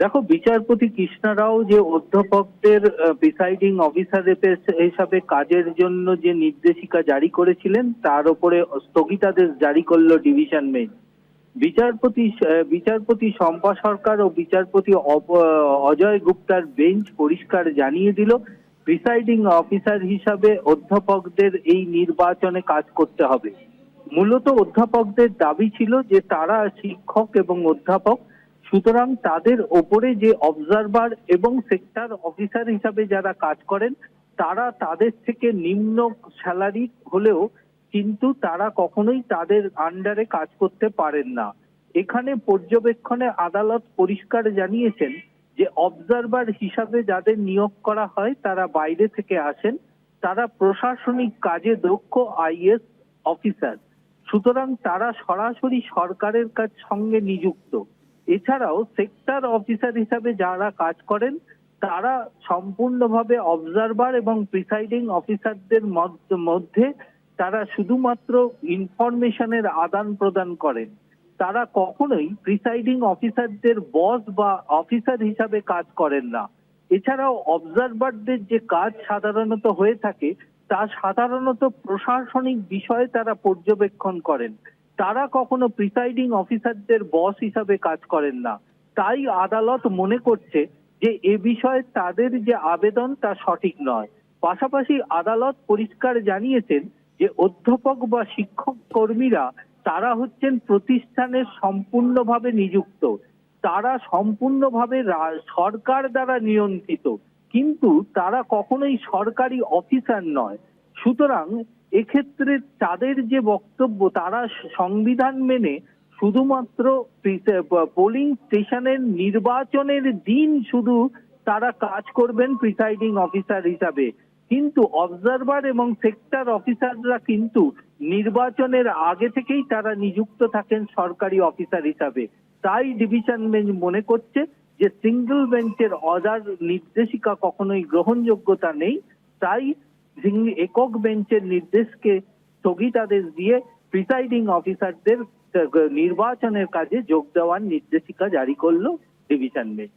দেখো, বিচারপতি কৃষ্ণা রাও যে অধ্যাপকদের প্রিসাইডিং অফিসার হিসাবে কাজের জন্য যে নির্দেশিকা জারি করেছিলেন তার উপরে স্থগিতাদেশ জারি করলো ডিভিশন বেঞ্চ। বিচারপতি শম্পা সরকার ও বিচারপতি অজয় গুপ্তার বেঞ্চ পরিষ্কার জানিয়ে দিল, প্রিসাইডিং অফিসার হিসাবে অধ্যাপকদের এই নির্বাচনে কাজ করতে হবে। মূলত অধ্যাপকদের দাবি ছিল যে তারা শিক্ষক এবং অধ্যাপক, সুতরাং তাদের ওপরে যে অবজারভার এবং সেক্টর অফিসার হিসাবে যারা কাজ করেন তারা তাদের থেকে নিম্ন স্যালারি হলেও কিন্তু তারা কখনোই তাদের আন্ডারে কাজ করতে পারেন না। এখানে পর্যবেক্ষণে আদালত পরিষ্কার জানিয়েছেন যে অবজারভার হিসাবে যাদের নিয়োগ করা হয় তারা বাইরে থেকে আসেন, তারা প্রশাসনিক কাজে দক্ষ আইএস অফিসার, সুতরাং তারা সরাসরি সরকারের সঙ্গে নিযুক্ত। এছাড়াও সেক্টর অফিসার হিসাবে যারা কাজ করেন তারা সম্পূর্ণভাবে অবজারভার এবং প্রিসাইডিং অফিসারদের মধ্যে তারা শুধুমাত্র ইনফরমেশনের আদান প্রদান করেন। তারা কখনোই প্রিসাইডিং অফিসারদের বস বা অফিসার হিসাবে কাজ করেন না। এছাড়াও অবজারভারদের যে কাজ সাধারণত হয়ে থাকে তা সাধারণত প্রশাসনিক বিষয়ে তারা পর্যবেক্ষণ করেন, তারা কখনো প্রিসাইডিং অফিসারদের বস হিসাবে কাজ করেন না। তাই আদালত মনে করছে যে এ বিষয়ে তাদের যে আবেদন তা সঠিক নয়। পাশাপাশি আদালত পরিষ্কার জানিয়েছেন যে অধ্যাপক বা শিক্ষক কর্মীরা তারা হচ্ছেন প্রতিষ্ঠানের সম্পূর্ণভাবে নিযুক্ত, তারা সম্পূর্ণভাবে সরকার দ্বারা নিয়ন্ত্রিত, কিন্তু তারা কখনোই সরকারি অফিসার নয়। সুতরাং এক্ষেত্রে তাদের যে বক্তব্য, তারা সংবিধান মেনে শুধুমাত্র পোলিং স্টেশনের নির্বাচনের দিন শুধু তারা কাজ করবেন প্রিসাইডিং অফিসার হিসাবে, কিন্তু অবজারভার এবং সেক্টর অফিসাররা কিন্তু নির্বাচনের আগে থেকেই তারা নিযুক্ত থাকেন সরকারি অফিসার হিসাবে। তাই ডিভিশন বেঞ্চ মনে করছে যে সিঙ্গেল বেঞ্চের অর্ডার নির্দেশিকা কখনোই গ্রহণযোগ্যতা নেই। তাই একক বেঞ্চের নির্দেশকে স্থগিতাদেশ দিয়ে প্রিসাইডিং অফিসারদের নির্বাচনের কাজে যোগ দেওয়ার নির্দেশিকা জারি করলো ডিভিশন বেঞ্চ।